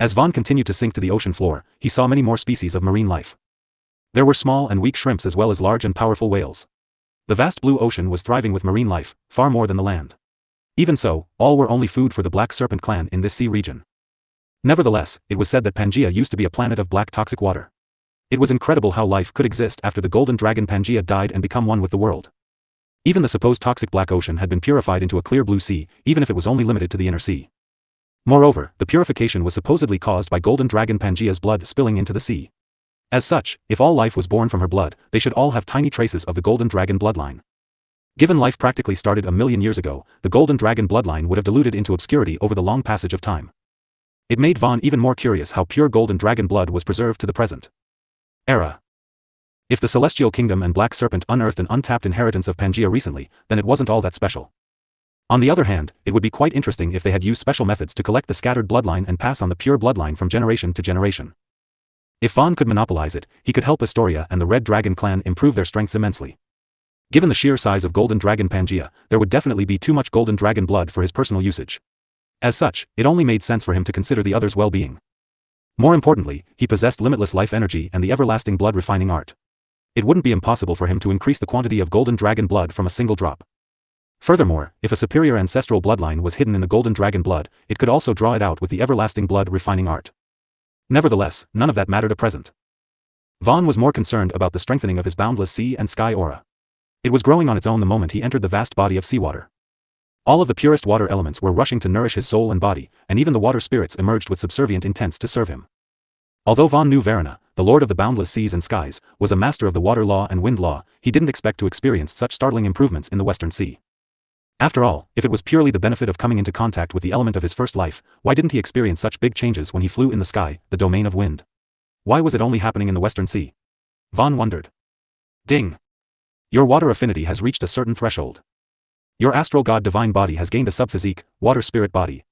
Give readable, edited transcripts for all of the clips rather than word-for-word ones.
As Vaan continued to sink to the ocean floor, he saw many more species of marine life. There were small and weak shrimps as well as large and powerful whales. The vast blue ocean was thriving with marine life, far more than the land. Even so, all were only food for the Black Serpent clan in this sea region. Nevertheless, it was said that Pangaea used to be a planet of black toxic water. It was incredible how life could exist after the golden dragon Pangaea died and become one with the world. Even the supposed toxic black ocean had been purified into a clear blue sea, even if it was only limited to the inner sea. Moreover, the purification was supposedly caused by golden dragon Pangaea's blood spilling into the sea. As such, if all life was born from her blood, they should all have tiny traces of the golden dragon bloodline. Given life practically started a million years ago, the golden dragon bloodline would have diluted into obscurity over the long passage of time. It made Vaan even more curious how pure golden dragon blood was preserved to the present era. If the Celestial Kingdom and Black Serpent unearthed an untapped inheritance of Pangaea recently, then it wasn't all that special. On the other hand, it would be quite interesting if they had used special methods to collect the scattered bloodline and pass on the pure bloodline from generation to generation. If Vaan could monopolize it, he could help Astoria and the Red Dragon clan improve their strengths immensely. Given the sheer size of Golden Dragon Pangaea, there would definitely be too much Golden Dragon blood for his personal usage. As such, it only made sense for him to consider the others' well-being. More importantly, he possessed limitless life energy and the everlasting blood refining art. It wouldn't be impossible for him to increase the quantity of Golden Dragon blood from a single drop. Furthermore, if a superior ancestral bloodline was hidden in the Golden Dragon blood, it could also draw it out with the everlasting blood refining art. Nevertheless, none of that mattered at present. Vaan was more concerned about the strengthening of his boundless sea and sky aura. It was growing on its own the moment he entered the vast body of seawater. All of the purest water elements were rushing to nourish his soul and body, and even the water spirits emerged with subservient intents to serve him. Although Vaan knew Varuna, the lord of the boundless seas and skies, was a master of the water law and wind law, he didn't expect to experience such startling improvements in the Western Sea. After all, if it was purely the benefit of coming into contact with the element of his first life, why didn't he experience such big changes when he flew in the sky, the domain of wind? Why was it only happening in the Western Sea? Vaan wondered. Ding! Your water affinity has reached a certain threshold. Your astral god divine body has gained a subphysique, water spirit body.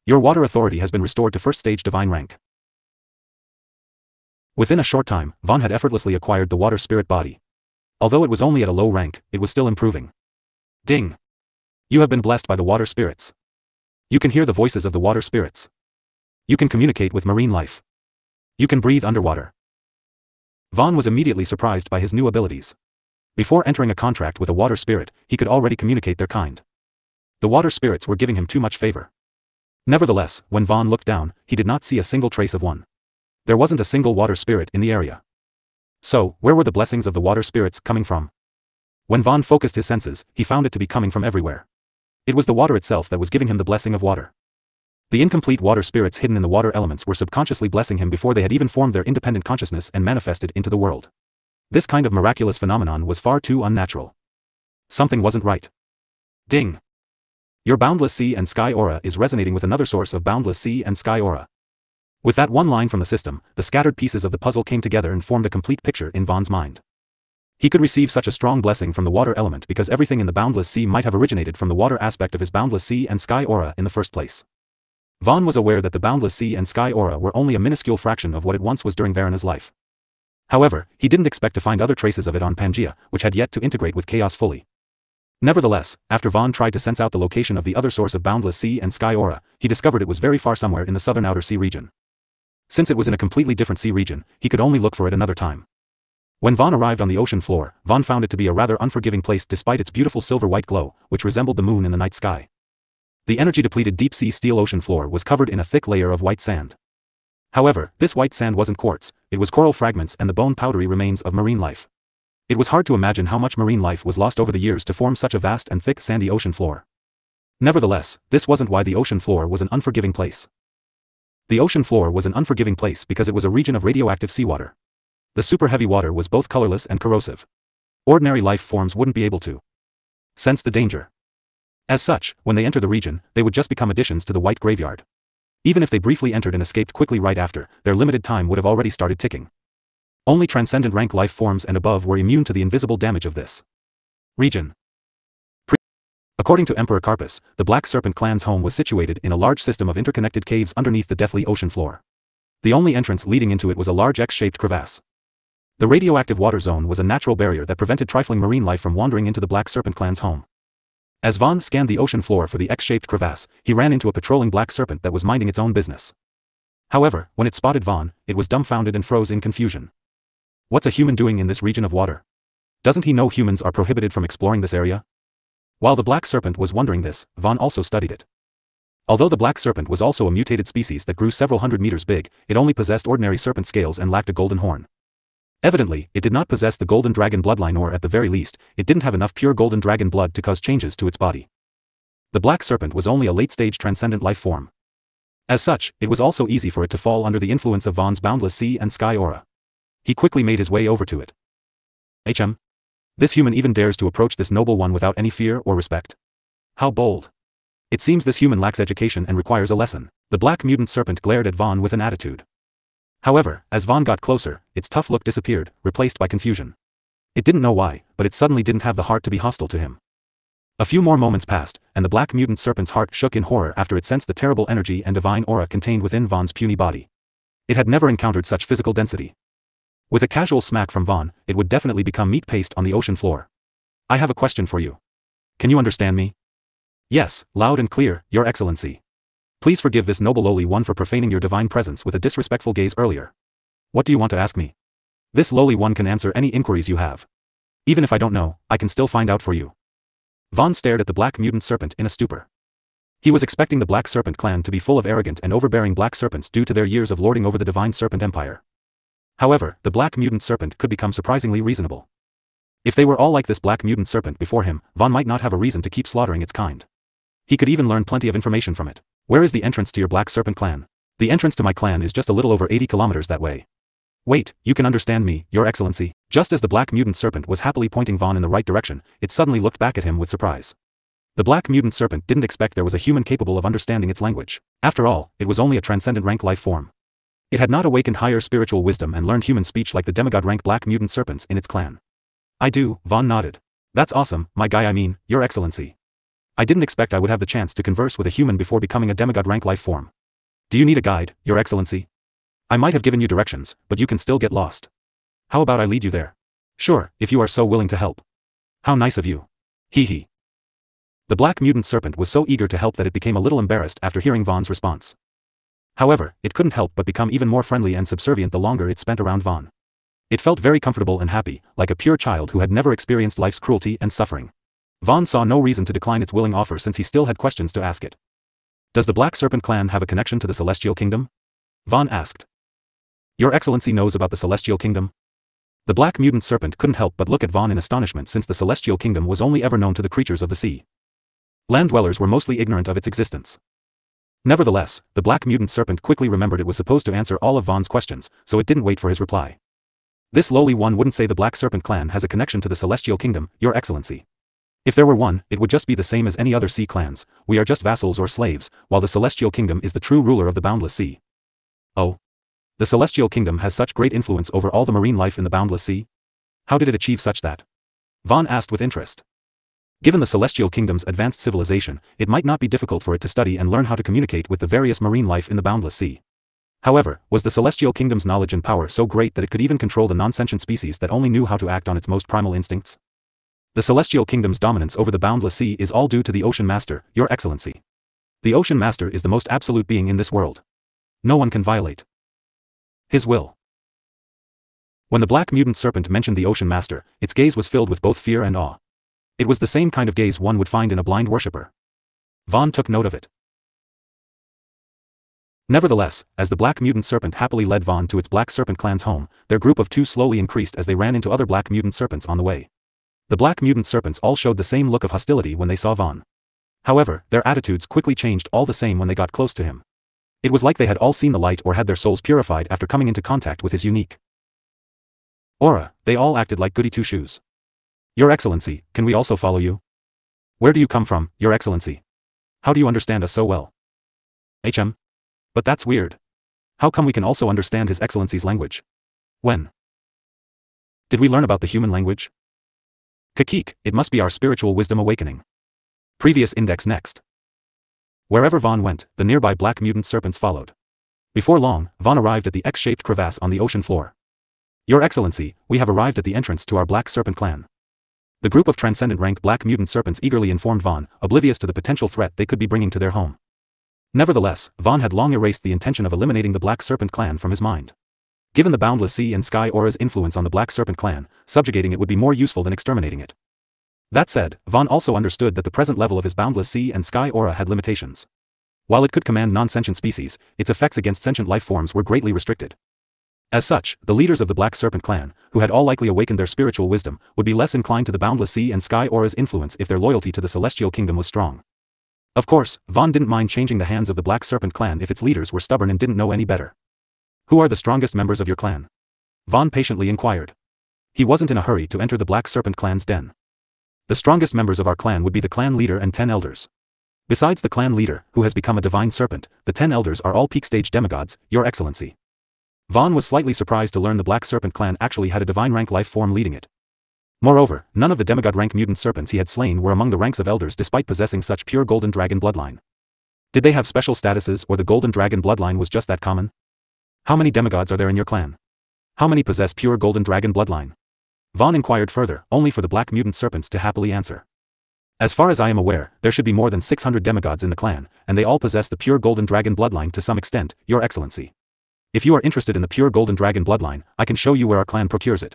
Your water authority has been restored to first stage divine rank. Within a short time, Vaan had effortlessly acquired the water spirit body. Although it was only at a low rank, it was still improving. Ding! You have been blessed by the water spirits. You can hear the voices of the water spirits. You can communicate with marine life. You can breathe underwater. Vaan was immediately surprised by his new abilities. Before entering a contract with a water spirit, he could already communicate their kind. The water spirits were giving him too much favor. Nevertheless, when Vaan looked down, he did not see a single trace of one. There wasn't a single water spirit in the area. So, where were the blessings of the water spirits coming from? When Vaan focused his senses, he found it to be coming from everywhere. It was the water itself that was giving him the blessing of water. The incomplete water spirits hidden in the water elements were subconsciously blessing him before they had even formed their independent consciousness and manifested into the world. This kind of miraculous phenomenon was far too unnatural. Something wasn't right. Ding! Your boundless sea and sky aura is resonating with another source of boundless sea and sky aura. With that one line from the system, the scattered pieces of the puzzle came together and formed a complete picture in Vaan's mind. He could receive such a strong blessing from the water element because everything in the boundless sea might have originated from the water aspect of his boundless sea and sky aura in the first place. Vaan was aware that the boundless sea and sky aura were only a minuscule fraction of what it once was during Varuna's life. However, he didn't expect to find other traces of it on Pangaea, which had yet to integrate with chaos fully. Nevertheless, after Vaan tried to sense out the location of the other source of boundless sea and sky aura, he discovered it was very far somewhere in the southern outer sea region. Since it was in a completely different sea region, he could only look for it another time. When Vaan arrived on the ocean floor, Vaan found it to be a rather unforgiving place despite its beautiful silver-white glow, which resembled the moon in the night sky. The energy-depleted deep-sea steel ocean floor was covered in a thick layer of white sand. However, this white sand wasn't quartz, it was coral fragments and the bone-powdery remains of marine life. It was hard to imagine how much marine life was lost over the years to form such a vast and thick sandy ocean floor. Nevertheless, this wasn't why the ocean floor was an unforgiving place. The ocean floor was an unforgiving place because it was a region of radioactive seawater. The super-heavy water was both colorless and corrosive. Ordinary life forms wouldn't be able to sense the danger. As such, when they entered the region, they would just become additions to the white graveyard. Even if they briefly entered and escaped quickly right after, their limited time would have already started ticking. Only transcendent rank life forms and above were immune to the invisible damage of this region. According to Emperor Carpus, the Black Serpent clan's home was situated in a large system of interconnected caves underneath the deathly ocean floor. The only entrance leading into it was a large X-shaped crevasse. The radioactive water zone was a natural barrier that prevented trifling marine life from wandering into the Black Serpent clan's home. As Vaan scanned the ocean floor for the X-shaped crevasse, he ran into a patrolling black serpent that was minding its own business. However, when it spotted Vaan, it was dumbfounded and froze in confusion. What's a human doing in this region of water? Doesn't he know humans are prohibited from exploring this area? While the black serpent was wondering this, Vaan also studied it. Although the black serpent was also a mutated species that grew several hundred meters big, it only possessed ordinary serpent scales and lacked a golden horn. Evidently, it did not possess the golden dragon bloodline, or at the very least, it didn't have enough pure golden dragon blood to cause changes to its body. The black serpent was only a late-stage transcendent life form. As such, it was also easy for it to fall under the influence of Vaan's boundless sea and sky aura. He quickly made his way over to it. This human even dares to approach this noble one without any fear or respect. How bold. It seems this human lacks education and requires a lesson. The black mutant serpent glared at Vaan with an attitude. However, as Vaan got closer, its tough look disappeared, replaced by confusion. It didn't know why, but it suddenly didn't have the heart to be hostile to him. A few more moments passed, and the black mutant serpent's heart shook in horror after it sensed the terrible energy and divine aura contained within Vaan's puny body. It had never encountered such physical density. With a casual smack from Vaan, it would definitely become meat paste on the ocean floor. I have a question for you. Can you understand me? Yes, loud and clear, Your Excellency. Please forgive this noble lowly one for profaning your divine presence with a disrespectful gaze earlier. What do you want to ask me? This lowly one can answer any inquiries you have. Even if I don't know, I can still find out for you. Vaan stared at the black mutant serpent in a stupor. He was expecting the Black Serpent clan to be full of arrogant and overbearing black serpents due to their years of lording over the divine serpent empire. However, the black mutant serpent could become surprisingly reasonable. If they were all like this black mutant serpent before him, Vaan might not have a reason to keep slaughtering its kind. He could even learn plenty of information from it. Where is the entrance to your black serpent clan? The entrance to my clan is just a little over 80 kilometers that way. Wait, you can understand me, Your Excellency. Just as the black mutant serpent was happily pointing Vaan in the right direction, it suddenly looked back at him with surprise. The black mutant serpent didn't expect there was a human capable of understanding its language. After all, it was only a transcendent rank life form. It had not awakened higher spiritual wisdom and learned human speech like the demigod rank black mutant serpents in its clan. I do, Vaan nodded. That's awesome, my guy, I mean, Your Excellency. I didn't expect I would have the chance to converse with a human before becoming a demigod rank life form. Do you need a guide, Your Excellency? I might have given you directions, but you can still get lost. How about I lead you there? Sure, if you are so willing to help. How nice of you. Hee hee. The black mutant serpent was so eager to help that it became a little embarrassed after hearing Vaan's response. However, it couldn't help but become even more friendly and subservient the longer it spent around Vaan. It felt very comfortable and happy, like a pure child who had never experienced life's cruelty and suffering. Vaan saw no reason to decline its willing offer since he still had questions to ask it. Does the Black Serpent clan have a connection to the Celestial Kingdom? Vaan asked. Your Excellency knows about the Celestial Kingdom? The black mutant serpent couldn't help but look at Vaan in astonishment since the Celestial Kingdom was only ever known to the creatures of the sea. Land dwellers were mostly ignorant of its existence. Nevertheless, the black mutant serpent quickly remembered it was supposed to answer all of Vaan's questions, so it didn't wait for his reply. This lowly one wouldn't say the Black Serpent clan has a connection to the Celestial Kingdom, Your Excellency. If there were one, it would just be the same as any other sea clans. We are just vassals or slaves, while the Celestial Kingdom is the true ruler of the boundless sea. Oh. The Celestial Kingdom has such great influence over all the marine life in the boundless sea? How did it achieve such that? Vaan asked with interest. Given the Celestial Kingdom's advanced civilization, it might not be difficult for it to study and learn how to communicate with the various marine life in the boundless sea. However, was the Celestial Kingdom's knowledge and power so great that it could even control the non-sentient species that only knew how to act on its most primal instincts? The Celestial Kingdom's dominance over the boundless sea is all due to the Ocean Master, Your Excellency. The Ocean Master is the most absolute being in this world. No one can violate his will. When the black mutant serpent mentioned the Ocean Master, its gaze was filled with both fear and awe. It was the same kind of gaze one would find in a blind worshipper. Vaan took note of it. Nevertheless, as the black mutant serpent happily led Vaan to its Black Serpent clan's home, their group of two slowly increased as they ran into other black mutant serpents on the way. The black mutant serpents all showed the same look of hostility when they saw Vaan. However, their attitudes quickly changed all the same when they got close to him. It was like they had all seen the light or had their souls purified after coming into contact with his unique aura. They all acted like goody two-shoes. Your Excellency, can we also follow you? Where do you come from, Your Excellency? How do you understand us so well? But that's weird. How come we can also understand His Excellency's language? When did we learn about the human language? Kakik, it must be our spiritual wisdom awakening. Previous index next. Wherever Vaan went, the nearby black mutant serpents followed. Before long, Vaan arrived at the X-shaped crevasse on the ocean floor. Your Excellency, we have arrived at the entrance to our Black Serpent clan. The group of transcendent rank black mutant serpents eagerly informed Vaan, oblivious to the potential threat they could be bringing to their home. Nevertheless, Vaan had long erased the intention of eliminating the Black Serpent clan from his mind. Given the boundless sea and sky aura's influence on the Black Serpent clan, subjugating it would be more useful than exterminating it. That said, Vaan also understood that the present level of his boundless sea and sky aura had limitations. While it could command non-sentient species, its effects against sentient life forms were greatly restricted. As such, the leaders of the Black Serpent clan, who had all likely awakened their spiritual wisdom, would be less inclined to the boundless sea and sky aura's influence if their loyalty to the Celestial Kingdom was strong. Of course, Vaan didn't mind changing the hands of the Black Serpent clan if its leaders were stubborn and didn't know any better. Who are the strongest members of your clan? Vaan patiently inquired. He wasn't in a hurry to enter the Black Serpent clan's den. The strongest members of our clan would be the clan leader and 10 elders. Besides the clan leader, who has become a divine serpent, the 10 elders are all peak-stage demigods, Your Excellency. Vaan was slightly surprised to learn the Black Serpent clan actually had a divine rank life form leading it. Moreover, none of the demigod rank mutant serpents he had slain were among the ranks of elders despite possessing such pure golden dragon bloodline. Did they have special statuses or the golden dragon bloodline was just that common? How many demigods are there in your clan? How many possess pure golden dragon bloodline? Vaan inquired further, only for the black mutant serpents to happily answer. As far as I am aware, there should be more than 600 demigods in the clan, and they all possess the pure golden dragon bloodline to some extent, Your Excellency. If you are interested in the pure golden dragon bloodline, I can show you where our clan procures it.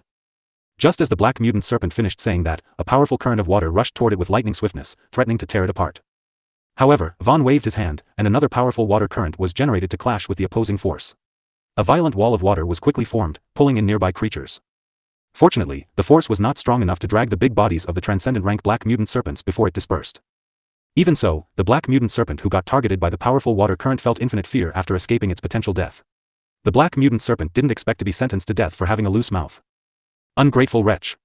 Just as the black mutant serpent finished saying that, a powerful current of water rushed toward it with lightning swiftness, threatening to tear it apart. However, Vaan waved his hand, and another powerful water current was generated to clash with the opposing force. A violent wall of water was quickly formed, pulling in nearby creatures. Fortunately, the force was not strong enough to drag the big bodies of the transcendent rank black mutant serpents before it dispersed. Even so, the black mutant serpent who got targeted by the powerful water current felt infinite fear after escaping its potential death. The black mutant serpent didn't expect to be sentenced to death for having a loose mouth. Ungrateful wretch.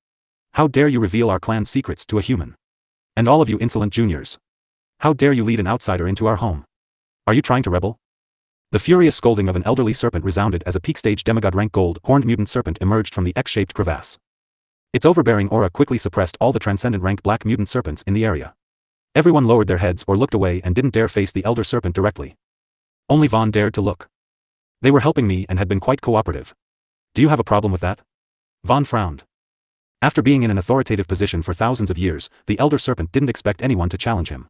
How dare you reveal our clan's secrets to a human? And all of you insolent juniors. How dare you lead an outsider into our home? Are you trying to rebel? The furious scolding of an elderly serpent resounded as a peak-stage demigod rank gold horned mutant serpent emerged from the X-shaped crevasse. Its overbearing aura quickly suppressed all the transcendent rank black mutant serpents in the area. Everyone lowered their heads or looked away and didn't dare face the elder serpent directly. Only Vaan dared to look. They were helping me and had been quite cooperative. Do you have a problem with that? Vaan frowned. After being in an authoritative position for thousands of years, the elder serpent didn't expect anyone to challenge him.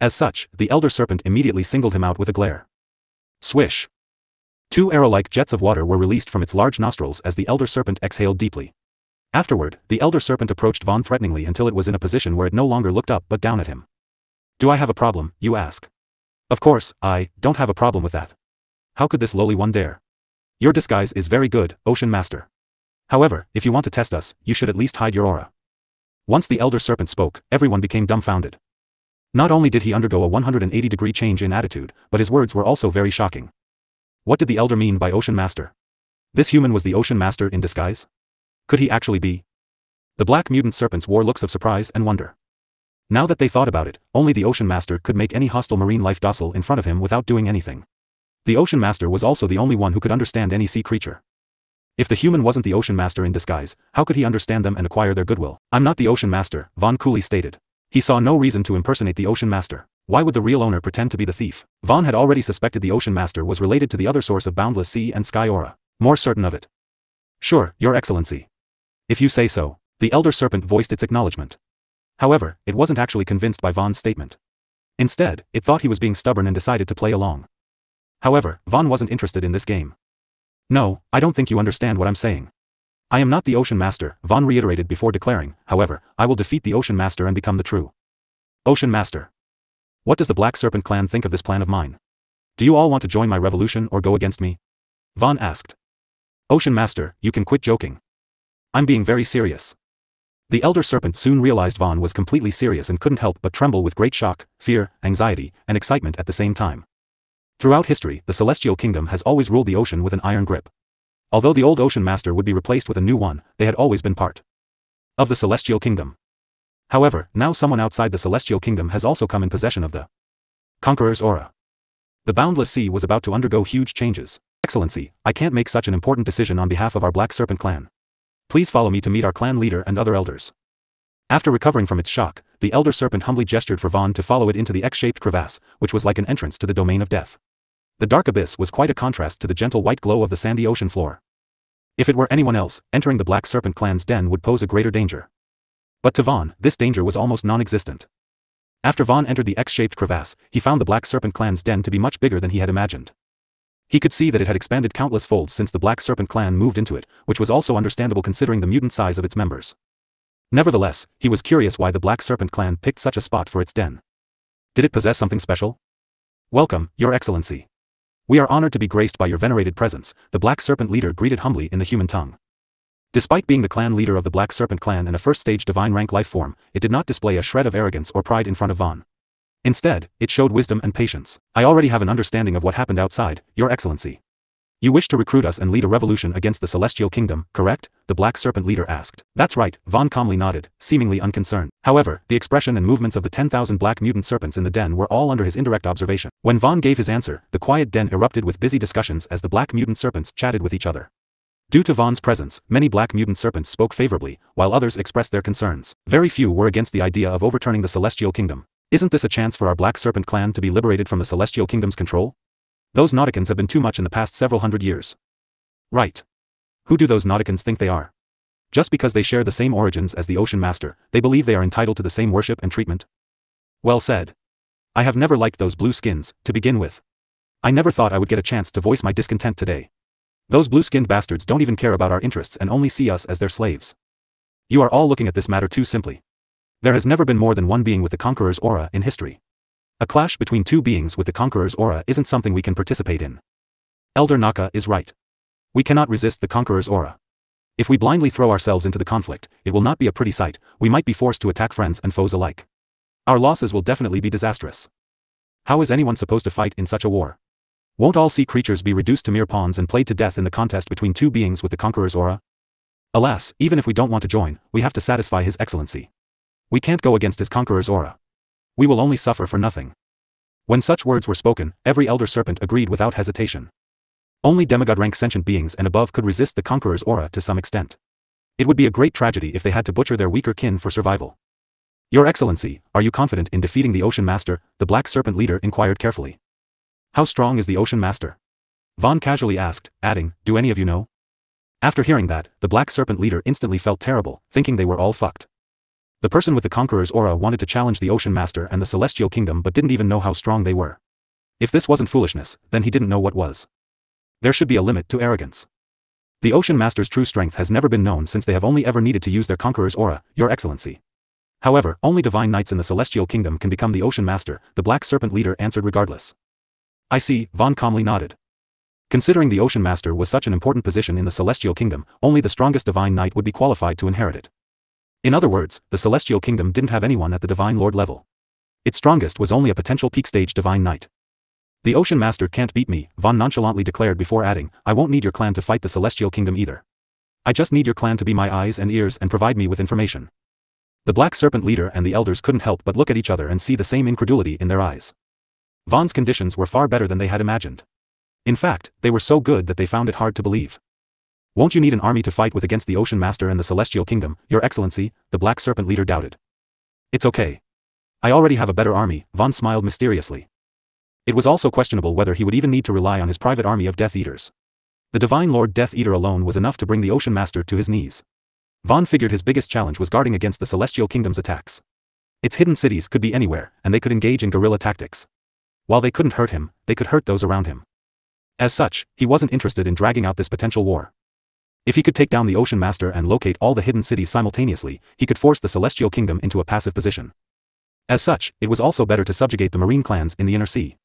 As such, the elder serpent immediately singled him out with a glare. Swish. 2 arrow-like jets of water were released from its large nostrils as the elder serpent exhaled deeply. Afterward, the elder serpent approached Vaan threateningly until it was in a position where it no longer looked up but down at him. Do I have a problem, you ask? Of course, I don't have a problem with that. How could this lowly one dare? Your disguise is very good, Ocean Master. However, if you want to test us, you should at least hide your aura. Once the elder serpent spoke, everyone became dumbfounded. Not only did he undergo a 180-degree change in attitude, but his words were also very shocking. What did the elder mean by Ocean Master? This human was the Ocean Master in disguise? Could he actually be? The black mutant serpents wore looks of surprise and wonder. Now that they thought about it, only the Ocean Master could make any hostile marine life docile in front of him without doing anything. The Ocean Master was also the only one who could understand any sea creature. If the human wasn't the Ocean Master in disguise, how could he understand them and acquire their goodwill? I'm not the Ocean Master, Vaan coolly stated. He saw no reason to impersonate the Ocean Master. Why would the real owner pretend to be the thief? Vaan had already suspected the Ocean Master was related to the other source of boundless sea and sky aura. More certain of it. Sure, Your Excellency. If you say so. The elder serpent voiced its acknowledgement. However, it wasn't actually convinced by Vaan's statement. Instead, it thought he was being stubborn and decided to play along. However, Vaan wasn't interested in this game. No, I don't think you understand what I'm saying. I am not the Ocean Master, Vaan reiterated before declaring, however, I will defeat the Ocean Master and become the true Ocean Master. What does the Black Serpent clan think of this plan of mine? Do you all want to join my revolution or go against me? Vaan asked. Ocean Master, you can quit joking. I'm being very serious. The elder serpent soon realized Vaan was completely serious and couldn't help but tremble with great shock, fear, anxiety, and excitement at the same time. Throughout history, the Celestial Kingdom has always ruled the ocean with an iron grip. Although the old Ocean Master would be replaced with a new one, they had always been part of the Celestial Kingdom. However, now someone outside the Celestial Kingdom has also come in possession of the Conqueror's aura. The boundless sea was about to undergo huge changes. Excellency, I can't make such an important decision on behalf of our Black Serpent clan. Please follow me to meet our clan leader and other elders. After recovering from its shock, the elder serpent humbly gestured for Vaan to follow it into the X-shaped crevasse, which was like an entrance to the domain of death. The dark abyss was quite a contrast to the gentle white glow of the sandy ocean floor. If it were anyone else, entering the Black Serpent clan's den would pose a greater danger. But to Vaan, this danger was almost non-existent. After Vaan entered the X-shaped crevasse, he found the Black Serpent clan's den to be much bigger than he had imagined. He could see that it had expanded countless folds since the Black Serpent clan moved into it, which was also understandable considering the mutant size of its members. Nevertheless, he was curious why the Black Serpent clan picked such a spot for its den. Did it possess something special? "Welcome, Your Excellency. We are honored to be graced by your venerated presence," the Black Serpent leader greeted humbly in the human tongue. Despite being the clan leader of the Black Serpent clan and a first-stage divine rank life form, it did not display a shred of arrogance or pride in front of Vaan. Instead, it showed wisdom and patience. "I already have an understanding of what happened outside, Your Excellency. You wish to recruit us and lead a revolution against the Celestial Kingdom, correct?" the Black Serpent leader asked. "That's right," Vaan calmly nodded, seemingly unconcerned. However, the expression and movements of the 10,000 black mutant serpents in the den were all under his indirect observation. When Vaan gave his answer, the quiet den erupted with busy discussions as the black mutant serpents chatted with each other. Due to Vaan's presence, many black mutant serpents spoke favorably, while others expressed their concerns. Very few were against the idea of overturning the Celestial Kingdom. "Isn't this a chance for our Black Serpent clan to be liberated from the Celestial Kingdom's control? Those Nauticans have been too much in the past several hundred years." "Right. Who do those Nauticans think they are? Just because they share the same origins as the Ocean Master, they believe they are entitled to the same worship and treatment?" "Well said. I have never liked those blue skins, to begin with. I never thought I would get a chance to voice my discontent today. Those blue-skinned bastards don't even care about our interests and only see us as their slaves. You are all looking at this matter too simply. There has never been more than one being with the Conqueror's aura in history. A clash between two beings with the Conqueror's aura isn't something we can participate in. Elder Naka is right. We cannot resist the Conqueror's aura. If we blindly throw ourselves into the conflict, it will not be a pretty sight. We might be forced to attack friends and foes alike. Our losses will definitely be disastrous. How is anyone supposed to fight in such a war? Won't all sea creatures be reduced to mere pawns and played to death in the contest between two beings with the Conqueror's aura? Alas, even if we don't want to join, we have to satisfy His Excellency. We can't go against his Conqueror's aura. We will only suffer for nothing." When such words were spoken, every Elder Serpent agreed without hesitation. Only demigod-rank sentient beings and above could resist the Conqueror's aura to some extent. It would be a great tragedy if they had to butcher their weaker kin for survival. "Your Excellency, are you confident in defeating the Ocean Master?" the Black Serpent leader inquired carefully. "How strong is the Ocean Master?" Vaan casually asked, adding, "Do any of you know?" After hearing that, the Black Serpent leader instantly felt terrible, thinking they were all fucked. The person with the Conqueror's aura wanted to challenge the Ocean Master and the Celestial Kingdom but didn't even know how strong they were. If this wasn't foolishness, then he didn't know what was. There should be a limit to arrogance. The Ocean Master's true strength has never been known since they have only ever needed to use their Conqueror's aura, Your Excellency. However, only divine knights in the Celestial Kingdom can become the Ocean Master, the Black Serpent leader answered regardless. "I see," Vaan calmly nodded. Considering the Ocean Master was such an important position in the Celestial Kingdom, only the strongest divine knight would be qualified to inherit it. In other words, the Celestial Kingdom didn't have anyone at the Divine Lord level. Its strongest was only a potential peak stage divine knight. "The Ocean Master can't beat me," Vaan nonchalantly declared before adding, "I won't need your clan to fight the Celestial Kingdom either. I just need your clan to be my eyes and ears and provide me with information." The Black Serpent leader and the elders couldn't help but look at each other and see the same incredulity in their eyes. Vaan's conditions were far better than they had imagined. In fact, they were so good that they found it hard to believe. "Won't you need an army to fight with against the Ocean Master and the Celestial Kingdom, Your Excellency?" the Black Serpent leader doubted. "It's okay. I already have a better army," Vaan smiled mysteriously. It was also questionable whether he would even need to rely on his private army of Death Eaters. The Divine Lord Death Eater alone was enough to bring the Ocean Master to his knees. Vaan figured his biggest challenge was guarding against the Celestial Kingdom's attacks. Its hidden cities could be anywhere, and they could engage in guerrilla tactics. While they couldn't hurt him, they could hurt those around him. As such, he wasn't interested in dragging out this potential war. If he could take down the Ocean Master and locate all the hidden cities simultaneously, he could force the Celestial Kingdom into a passive position. As such, it was also better to subjugate the marine clans in the Inner Sea.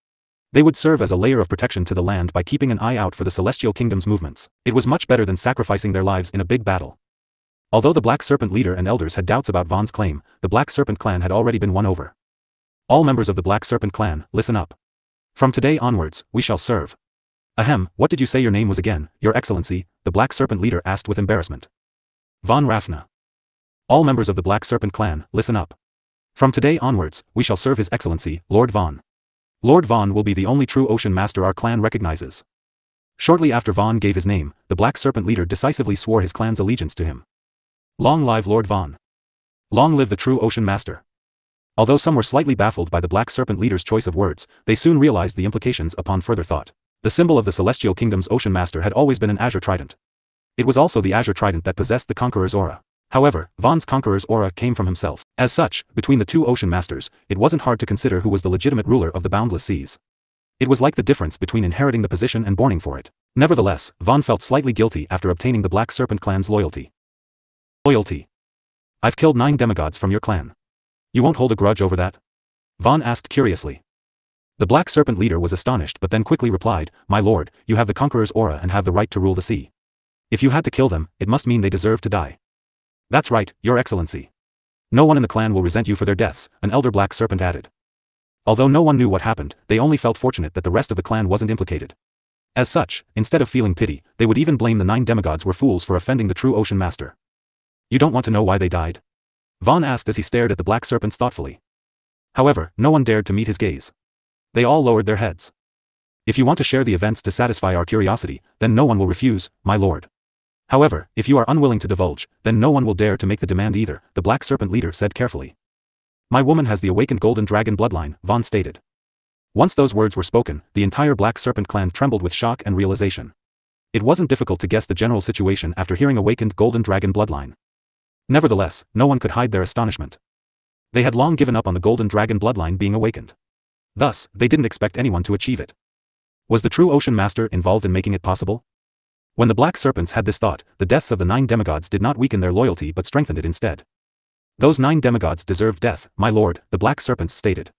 They would serve as a layer of protection to the land by keeping an eye out for the Celestial Kingdom's movements. It was much better than sacrificing their lives in a big battle. Although the Black Serpent leader and elders had doubts about Vaan's claim, the Black Serpent clan had already been won over. "All members of the Black Serpent clan, listen up. From today onwards, we shall serve." "Ahem, what did you say your name was again, Your Excellency?" the Black Serpent leader asked with embarrassment. "Vaan Rafna." "All members of the Black Serpent clan, listen up. From today onwards, we shall serve His Excellency, Lord Vaan. Lord Vaan will be the only true Ocean Master our clan recognizes." Shortly after Vaan gave his name, the Black Serpent leader decisively swore his clan's allegiance to him. "Long live Lord Vaan. Long live the true Ocean Master." Although some were slightly baffled by the Black Serpent leader's choice of words, they soon realized the implications upon further thought. The symbol of the Celestial Kingdom's Ocean Master had always been an azure trident. It was also the azure trident that possessed the Conqueror's aura. However, Vaan's conqueror's aura came from himself. As such, between the two ocean masters, it wasn't hard to consider who was the legitimate ruler of the boundless seas. It was like the difference between inheriting the position and borning for it. Nevertheless, Vaan felt slightly guilty after obtaining the Black Serpent clan's loyalty. Loyalty. I've killed 9 demigods from your clan. You won't hold a grudge over that? Vaan asked curiously. The Black Serpent leader was astonished but then quickly replied, My lord, you have the conqueror's aura and have the right to rule the sea. If you had to kill them, it must mean they deserve to die. That's right, your excellency. No one in the clan will resent you for their deaths, an elder Black Serpent added. Although no one knew what happened, they only felt fortunate that the rest of the clan wasn't implicated. As such, instead of feeling pity, they would even blame the 9 demigods were fools for offending the true ocean master. You don't want to know why they died? Vaan asked as he stared at the Black Serpents thoughtfully. However, no one dared to meet his gaze. They all lowered their heads. If you want to share the events to satisfy our curiosity, then no one will refuse, my lord. However, if you are unwilling to divulge, then no one will dare to make the demand either, the Black Serpent leader said carefully. My woman has the awakened golden dragon bloodline, Vaan stated. Once those words were spoken, the entire Black Serpent clan trembled with shock and realization. It wasn't difficult to guess the general situation after hearing awakened golden dragon bloodline. Nevertheless, no one could hide their astonishment. They had long given up on the golden dragon bloodline being awakened. Thus, they didn't expect anyone to achieve it. Was the true ocean master involved in making it possible? When the Black Serpents had this thought, the deaths of the 9 demigods did not weaken their loyalty but strengthened it instead. Those 9 demigods deserved death, my lord, the Black Serpents stated.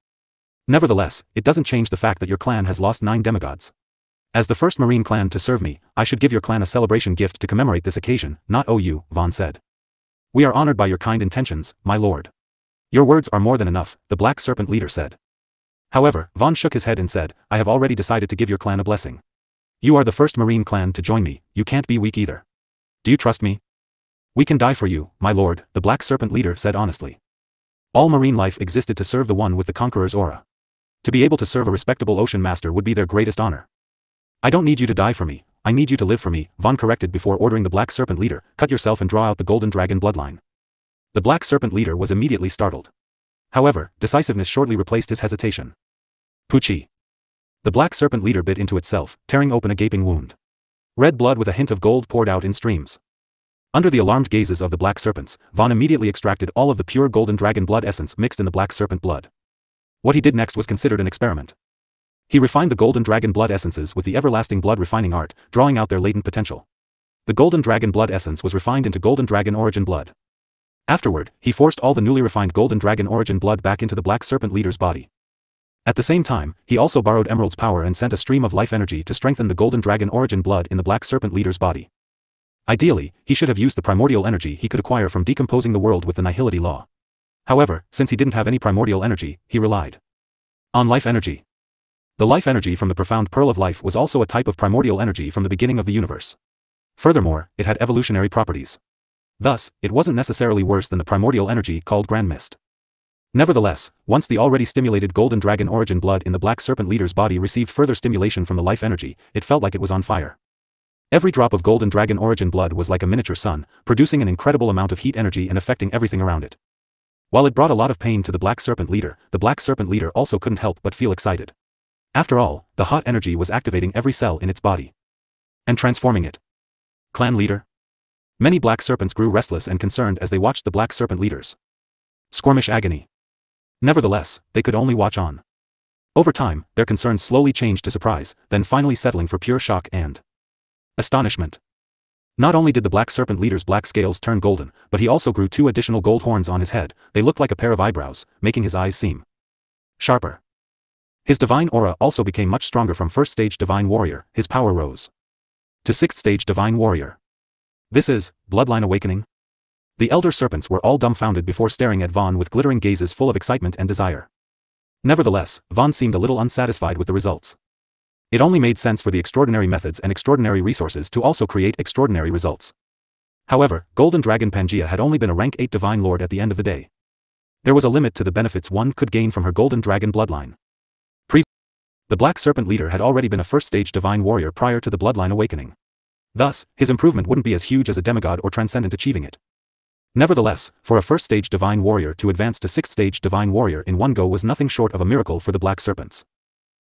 Nevertheless, it doesn't change the fact that your clan has lost 9 demigods. As the first marine clan to serve me, I should give your clan a celebration gift to commemorate this occasion, not owe you, Vaan said. We are honored by your kind intentions, my lord. Your words are more than enough, the Black Serpent leader said. However, Vaan shook his head and said, I have already decided to give your clan a blessing. You are the first marine clan to join me, you can't be weak either. Do you trust me? We can die for you, my lord, the Black Serpent leader said honestly. All marine life existed to serve the one with the conqueror's aura. To be able to serve a respectable ocean master would be their greatest honor. I don't need you to die for me, I need you to live for me, Vaan corrected before ordering the Black Serpent leader, cut yourself and draw out the golden dragon bloodline. The Black Serpent leader was immediately startled. However, decisiveness shortly replaced his hesitation. Pucci. The Black Serpent leader bit into itself, tearing open a gaping wound. Red blood with a hint of gold poured out in streams. Under the alarmed gazes of the Black Serpents, Vaan immediately extracted all of the pure golden dragon blood essence mixed in the Black Serpent blood. What he did next was considered an experiment. He refined the golden dragon blood essences with the everlasting blood refining art, drawing out their latent potential. The golden dragon blood essence was refined into golden dragon origin blood. Afterward, he forced all the newly refined golden dragon origin blood back into the Black Serpent leader's body. At the same time, he also borrowed Emerald's power and sent a stream of life energy to strengthen the golden dragon origin blood in the Black Serpent leader's body. Ideally, he should have used the primordial energy he could acquire from decomposing the world with the nihility law. However, since he didn't have any primordial energy, he relied on life energy. The life energy from the profound pearl of life was also a type of primordial energy from the beginning of the universe. Furthermore, it had evolutionary properties. Thus, it wasn't necessarily worse than the primordial energy called Grand Mist. Nevertheless, once the already stimulated golden dragon origin blood in the Black Serpent leader's body received further stimulation from the life energy, it felt like it was on fire. Every drop of golden dragon origin blood was like a miniature sun, producing an incredible amount of heat energy and affecting everything around it. While it brought a lot of pain to the Black Serpent leader also couldn't help but feel excited. After all, the hot energy was activating every cell in its body and transforming it. Clan leader? Many Black Serpents grew restless and concerned as they watched the Black Serpent leader's squirmish agony. Nevertheless, they could only watch on. Over time, their concerns slowly changed to surprise, then finally settling for pure shock and astonishment. Not only did the Black Serpent leader's black scales turn golden, but he also grew 2 additional gold horns on his head. They looked like a pair of eyebrows, making his eyes seem sharper. His divine aura also became much stronger. From 1st stage divine warrior, his power rose to 6th stage divine warrior. This is bloodline awakening? The elder serpents were all dumbfounded before staring at Vaan with glittering gazes full of excitement and desire. Nevertheless, Vaan seemed a little unsatisfied with the results. It only made sense for the extraordinary methods and extraordinary resources to also create extraordinary results. However, Golden Dragon Pangaea had only been a rank 8 divine lord at the end of the day. There was a limit to the benefits one could gain from her golden dragon bloodline. The Black Serpent leader had already been a 1st stage divine warrior prior to the bloodline awakening. Thus, his improvement wouldn't be as huge as a demigod or transcendent achieving it. Nevertheless, for a 1st stage divine warrior to advance to 6th stage divine warrior in one go was nothing short of a miracle for the Black Serpents.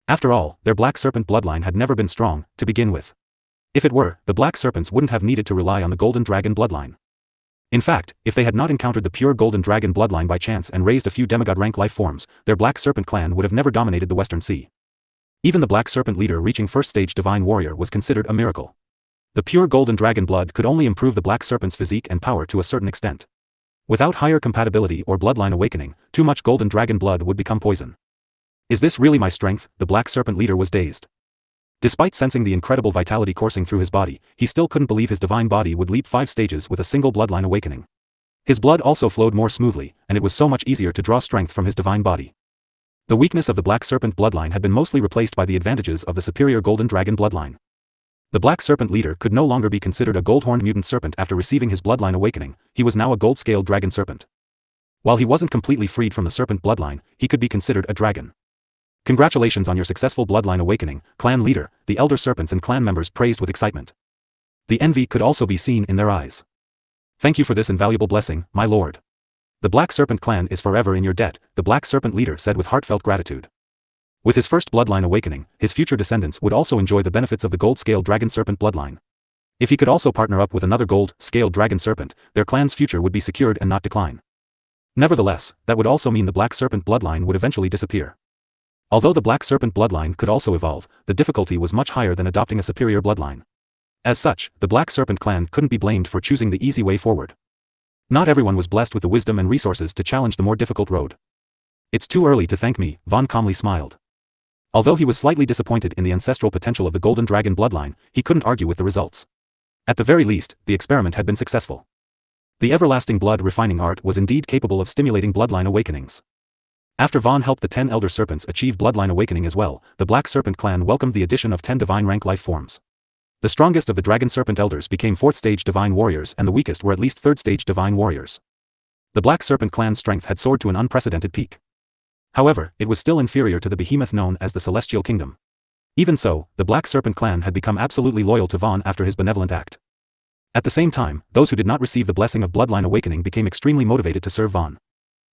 After all, their Black Serpent bloodline had never been strong, to begin with. If it were, the Black Serpents wouldn't have needed to rely on the Golden Dragon bloodline. In fact, if they had not encountered the pure golden dragon bloodline by chance and raised a few demigod-rank life forms, their Black Serpent clan would have never dominated the Western Sea. Even the Black Serpent leader reaching first-stage Divine Warrior was considered a miracle. The pure golden dragon blood could only improve the Black Serpent's physique and power to a certain extent. Without higher compatibility or bloodline awakening, too much golden dragon blood would become poison. Is this really my strength? The Black Serpent leader was dazed. Despite sensing the incredible vitality coursing through his body, he still couldn't believe his divine body would leap 5 stages with a single bloodline awakening. His blood also flowed more smoothly, and it was so much easier to draw strength from his divine body. The weakness of the Black Serpent bloodline had been mostly replaced by the advantages of the superior golden dragon bloodline. The Black Serpent leader could no longer be considered a gold-horned mutant serpent after receiving his bloodline awakening. He was now a gold-scaled dragon serpent. While he wasn't completely freed from the serpent bloodline, he could be considered a dragon. Congratulations on your successful bloodline awakening, clan leader, the elder serpents and clan members praised with excitement. The envy could also be seen in their eyes. Thank you for this invaluable blessing, my lord. The Black Serpent clan is forever in your debt, the Black Serpent leader said with heartfelt gratitude. With his first bloodline awakening, his future descendants would also enjoy the benefits of the gold-scaled dragon serpent bloodline. If he could also partner up with another gold-scaled dragon serpent, their clan's future would be secured and not decline. Nevertheless, that would also mean the Black Serpent bloodline would eventually disappear. Although the Black Serpent bloodline could also evolve, the difficulty was much higher than adopting a superior bloodline. As such, the Black Serpent clan couldn't be blamed for choosing the easy way forward. Not everyone was blessed with the wisdom and resources to challenge the more difficult road. It's too early to thank me, Vaan calmly smiled. Although he was slightly disappointed in the ancestral potential of the Golden Dragon bloodline, he couldn't argue with the results. At the very least, the experiment had been successful. The everlasting blood refining art was indeed capable of stimulating bloodline awakenings. After Vaan helped the 10 elder serpents achieve bloodline awakening as well, the Black Serpent clan welcomed the addition of 10 divine rank life forms. The strongest of the dragon serpent elders became 4th stage divine warriors and the weakest were at least 3rd stage divine warriors. The Black Serpent clan's strength had soared to an unprecedented peak. However, it was still inferior to the behemoth known as the Celestial Kingdom. Even so, the Black Serpent clan had become absolutely loyal to Vaan after his benevolent act. At the same time, those who did not receive the blessing of bloodline awakening became extremely motivated to serve Vaan.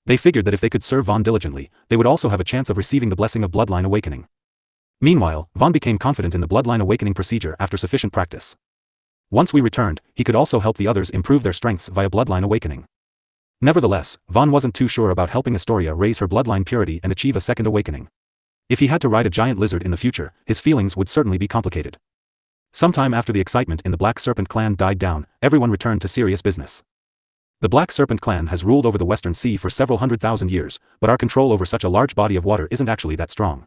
They figured that if they could serve Vaan diligently, they would also have a chance of receiving the blessing of bloodline awakening. Meanwhile, Vaan became confident in the bloodline awakening procedure after sufficient practice. Once we returned, he could also help the others improve their strengths via bloodline awakening. Nevertheless, Vaan wasn't too sure about helping Astoria raise her bloodline purity and achieve a second awakening. If he had to ride a giant lizard in the future, his feelings would certainly be complicated. Sometime after the excitement in the Black Serpent clan died down, everyone returned to serious business. The Black Serpent clan has ruled over the Western Sea for several 100,000 years, but our control over such a large body of water isn't actually that strong.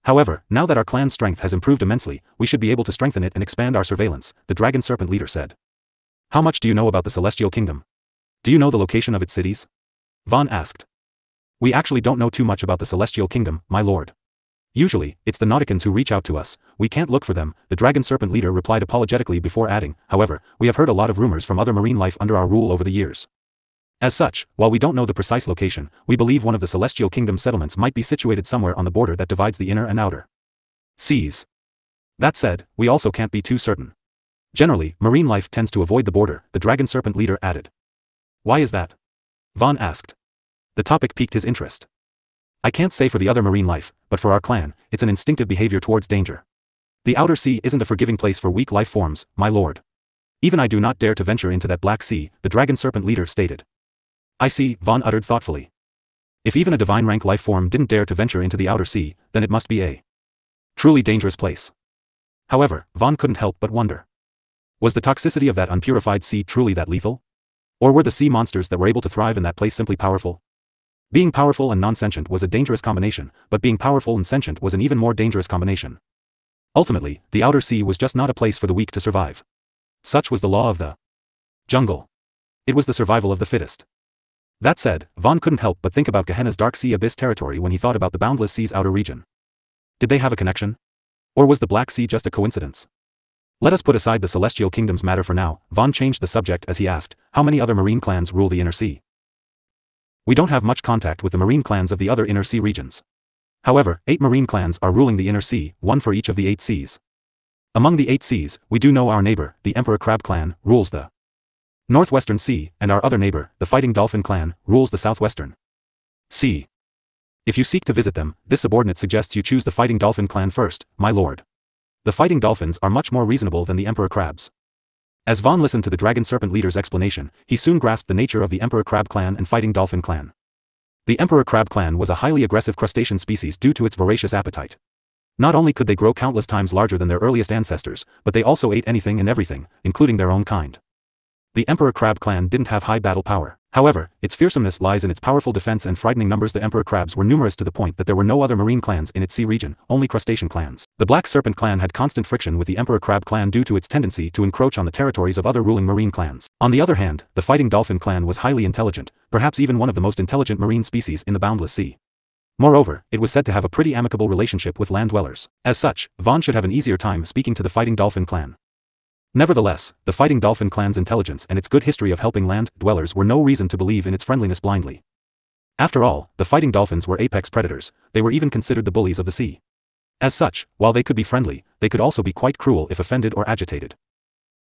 However, now that our clan's strength has improved immensely, we should be able to strengthen it and expand our surveillance, the Dragon Serpent leader said. How much do you know about the Celestial Kingdom? Do you know the location of its cities? Vaan asked. We actually don't know too much about the Celestial Kingdom, my lord. Usually, it's the Nauticans who reach out to us, we can't look for them, the Dragon Serpent leader replied apologetically before adding, however, we have heard a lot of rumors from other marine life under our rule over the years. As such, while we don't know the precise location, we believe one of the Celestial Kingdom settlements might be situated somewhere on the border that divides the inner and outer seas. That said, we also can't be too certain. Generally, marine life tends to avoid the border, the Dragon Serpent leader added. Why is that? Vaan asked. The topic piqued his interest. I can't say for the other marine life, but for our clan, it's an instinctive behavior towards danger. The outer sea isn't a forgiving place for weak life forms, my lord. Even I do not dare to venture into that black sea, the Dragon Serpent leader stated. I see, Vaan uttered thoughtfully. If even a divine rank life form didn't dare to venture into the outer sea, then it must be a truly dangerous place. However, Vaan couldn't help but wonder. Was the toxicity of that unpurified sea truly that lethal? Or were the sea monsters that were able to thrive in that place simply powerful? Being powerful and non-sentient was a dangerous combination, but being powerful and sentient was an even more dangerous combination. Ultimately, the outer sea was just not a place for the weak to survive. Such was the law of the jungle. It was the survival of the fittest. That said, Vaan couldn't help but think about Gehenna's Dark Sea Abyss territory when he thought about the Boundless Sea's outer region. Did they have a connection? Or was the Black Sea just a coincidence? Let us put aside the Celestial Kingdom's matter for now, Vaan changed the subject as he asked, how many other marine clans rule the inner sea? We don't have much contact with the marine clans of the other inner sea regions. However, 8 marine clans are ruling the inner sea, 1 for each of the 8 seas. Among the 8 seas, we do know our neighbor, the Emperor Crab clan, rules the Northwestern Sea, and our other neighbor, the Fighting Dolphin clan, rules the Southwestern Sea. If you seek to visit them, this subordinate suggests you choose the Fighting Dolphin clan first, my lord. The Fighting Dolphins are much more reasonable than the Emperor Crabs. As Vaan listened to the Dragon Serpent leader's explanation, he soon grasped the nature of the Emperor Crab clan and Fighting Dolphin clan. The Emperor Crab clan was a highly aggressive crustacean species due to its voracious appetite. Not only could they grow countless times larger than their earliest ancestors, but they also ate anything and everything, including their own kind. The Emperor Crab clan didn't have high battle power. However, its fearsomeness lies in its powerful defense and frightening numbers. The Emperor Crabs were numerous to the point that there were no other marine clans in its sea region, only crustacean clans. The Black Serpent clan had constant friction with the Emperor Crab clan due to its tendency to encroach on the territories of other ruling marine clans. On the other hand, the Fighting Dolphin clan was highly intelligent, perhaps even one of the most intelligent marine species in the boundless sea. Moreover, it was said to have a pretty amicable relationship with land dwellers. As such, Vaan should have an easier time speaking to the Fighting Dolphin clan. Nevertheless, the Fighting Dolphin clan's intelligence and its good history of helping land dwellers were no reason to believe in its friendliness blindly. After all, the Fighting Dolphins were apex predators. They were even considered the bullies of the sea. As such, while they could be friendly, they could also be quite cruel if offended or agitated.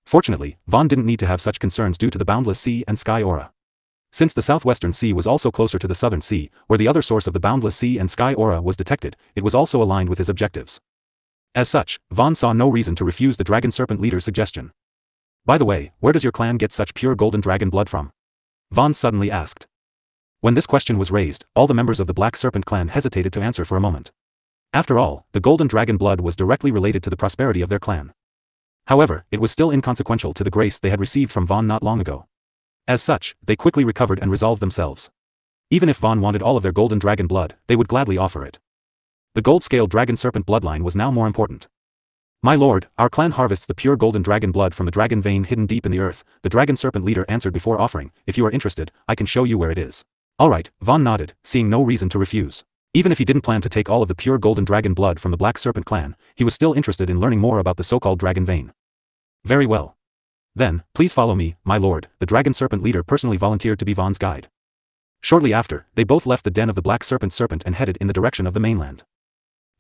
Fortunately, Vaan didn't need to have such concerns due to the boundless sea and sky aura. Since the southwestern sea was also closer to the southern sea, where the other source of the boundless sea and sky aura was detected, it was also aligned with his objectives. As such, Vaan saw no reason to refuse the Dragon Serpent leader's suggestion. By the way, where does your clan get such pure golden dragon blood from? Vaan suddenly asked. When this question was raised, all the members of the Black Serpent clan hesitated to answer for a moment. After all, the golden dragon blood was directly related to the prosperity of their clan. However, it was still inconsequential to the grace they had received from Vaan not long ago. As such, they quickly recovered and resolved themselves. Even if Vaan wanted all of their golden dragon blood, they would gladly offer it. The gold-scaled Dragon Serpent bloodline was now more important. My lord, our clan harvests the pure golden dragon blood from the dragon vein hidden deep in the earth, the Dragon Serpent leader answered before offering. If you are interested, I can show you where it is. Alright, Vaan nodded, seeing no reason to refuse. Even if he didn't plan to take all of the pure golden dragon blood from the Black Serpent clan, he was still interested in learning more about the so-called dragon vein. Very well. Then, please follow me, my lord. The Dragon Serpent leader personally volunteered to be Vaan's guide. Shortly after, they both left the den of the Black Serpent and headed in the direction of the mainland.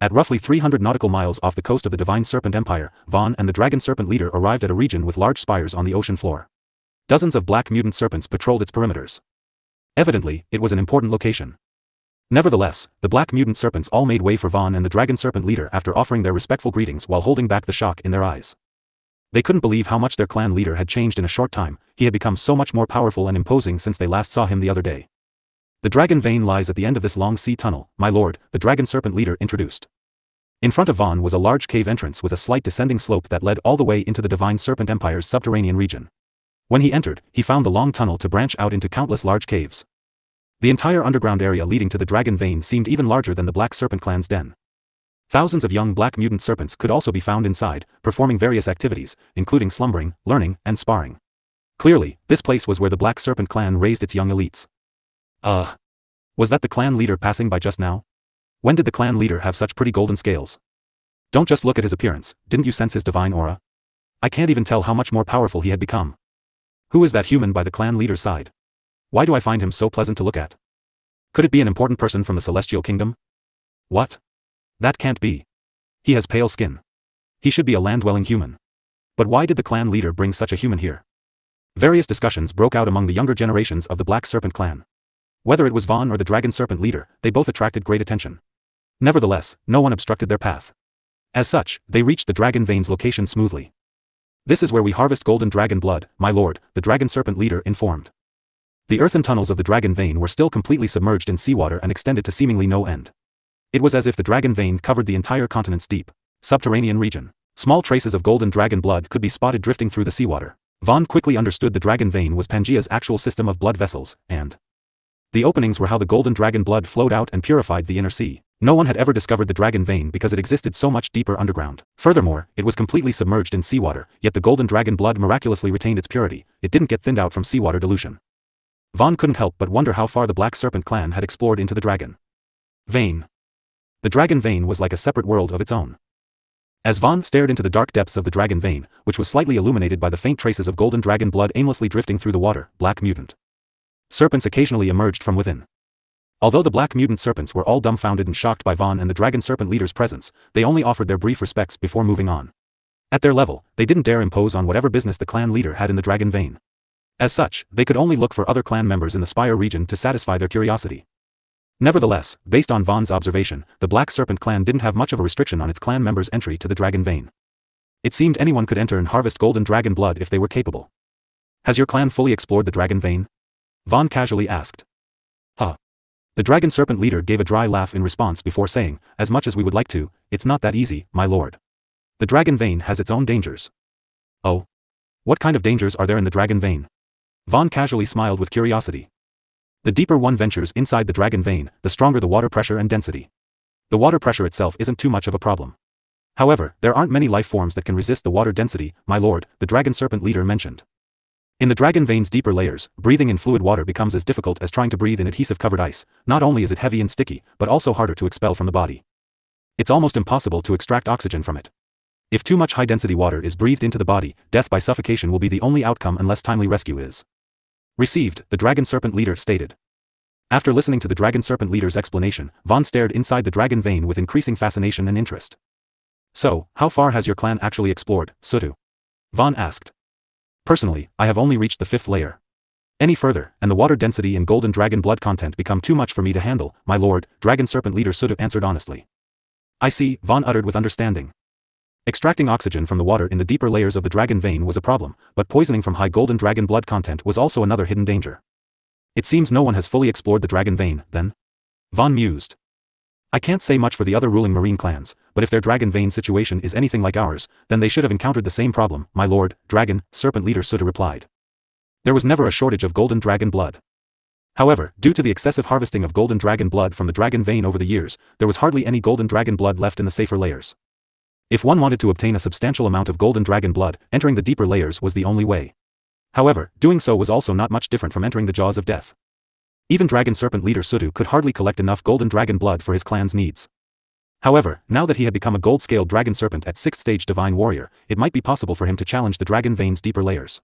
At roughly 300 nautical miles off the coast of the Divine Serpent Empire, Vaan and the Dragon Serpent leader arrived at a region with large spires on the ocean floor. Dozens of black mutant serpents patrolled its perimeters. Evidently, it was an important location. Nevertheless, the black mutant serpents all made way for Vaan and the Dragon Serpent leader after offering their respectful greetings while holding back the shock in their eyes. They couldn't believe how much their clan leader had changed in a short time. He had become so much more powerful and imposing since they last saw him the other day. The dragon vein lies at the end of this long sea tunnel, my lord, the Dragon Serpent leader introduced. In front of Vaan was a large cave entrance with a slight descending slope that led all the way into the Divine Serpent Empire's subterranean region. When he entered, he found the long tunnel to branch out into countless large caves. The entire underground area leading to the dragon vein seemed even larger than the Black Serpent clan's den. Thousands of young black mutant serpents could also be found inside, performing various activities, including slumbering, learning, and sparring. Clearly, this place was where the Black Serpent clan raised its young elites. Was that the clan leader passing by just now? When did the clan leader have such pretty golden scales? Don't just look at his appearance, didn't you sense his divine aura? I can't even tell how much more powerful he had become. Who is that human by the clan leader's side? Why do I find him so pleasant to look at? Could it be an important person from the Celestial Kingdom? What? That can't be. He has pale skin. He should be a land-dwelling human. But why did the clan leader bring such a human here? Various discussions broke out among the younger generations of the Black Serpent clan. Whether it was Vaan or the Dragon Serpent leader, they both attracted great attention. Nevertheless, no one obstructed their path. As such, they reached the dragon vein's location smoothly. This is where we harvest golden dragon blood, my lord, the Dragon Serpent leader informed. The earthen tunnels of the dragon vein were still completely submerged in seawater and extended to seemingly no end. It was as if the dragon vein covered the entire continent's deep, subterranean region. Small traces of golden dragon blood could be spotted drifting through the seawater. Vaan quickly understood the dragon vein was Pangaea's actual system of blood vessels, and the openings were how the golden dragon blood flowed out and purified the inner sea. No one had ever discovered the dragon vein because it existed so much deeper underground. Furthermore, it was completely submerged in seawater, yet the golden dragon blood miraculously retained its purity. It didn't get thinned out from seawater dilution. Vaan couldn't help but wonder how far the Black Serpent clan had explored into the dragon vein. The dragon vein was like a separate world of its own. As Vaan stared into the dark depths of the dragon vein, which was slightly illuminated by the faint traces of golden dragon blood aimlessly drifting through the water, black mutant serpents occasionally emerged from within. Although the black mutant serpents were all dumbfounded and shocked by Vaan and the Dragon Serpent leader's presence, they only offered their brief respects before moving on. At their level, they didn't dare impose on whatever business the clan leader had in the dragon vein. As such, they could only look for other clan members in the Spire region to satisfy their curiosity. Nevertheless, based on Vaan's observation, the Black Serpent clan didn't have much of a restriction on its clan members' entry to the dragon vein. It seemed anyone could enter and harvest golden dragon blood if they were capable. Has your clan fully explored the dragon vein? Vaan casually asked. Huh. The dragon serpent leader gave a dry laugh in response before saying, as much as we would like to, it's not that easy, my lord. The dragon vein has its own dangers. Oh? What kind of dangers are there in the dragon vein? Vaan casually smiled with curiosity. The deeper one ventures inside the dragon vein, the stronger the water pressure and density. The water pressure itself isn't too much of a problem. However, there aren't many life forms that can resist the water density, my lord, the dragon serpent leader mentioned. In the dragon vein's deeper layers, breathing in fluid water becomes as difficult as trying to breathe in adhesive-covered ice. Not only is it heavy and sticky, but also harder to expel from the body. It's almost impossible to extract oxygen from it. If too much high-density water is breathed into the body, death by suffocation will be the only outcome unless timely rescue is received, the dragon serpent leader stated. After listening to the dragon serpent leader's explanation, Vaan stared inside the dragon vein with increasing fascination and interest. So, how far has your clan actually explored, Sutu? Vaan asked. Personally, I have only reached the 5th layer. Any further, and the water density and golden dragon blood content become too much for me to handle, my lord, dragon serpent leader Sutu answered honestly. I see, Vaan uttered with understanding. Extracting oxygen from the water in the deeper layers of the dragon vein was a problem, but poisoning from high golden dragon blood content was also another hidden danger. It seems no one has fully explored the dragon vein, then? Vaan mused. I can't say much for the other ruling marine clans, but if their dragon vein situation is anything like ours, then they should have encountered the same problem, my lord, dragon, serpent leader Sutu replied. There was never a shortage of golden dragon blood. However, due to the excessive harvesting of golden dragon blood from the dragon vein over the years, there was hardly any golden dragon blood left in the safer layers. If one wanted to obtain a substantial amount of golden dragon blood, entering the deeper layers was the only way. However, doing so was also not much different from entering the jaws of death. Even dragon serpent leader Sutu could hardly collect enough golden dragon blood for his clan's needs. However, now that he had become a gold-scaled dragon serpent at 6th stage divine warrior, it might be possible for him to challenge the dragon vein's deeper layers.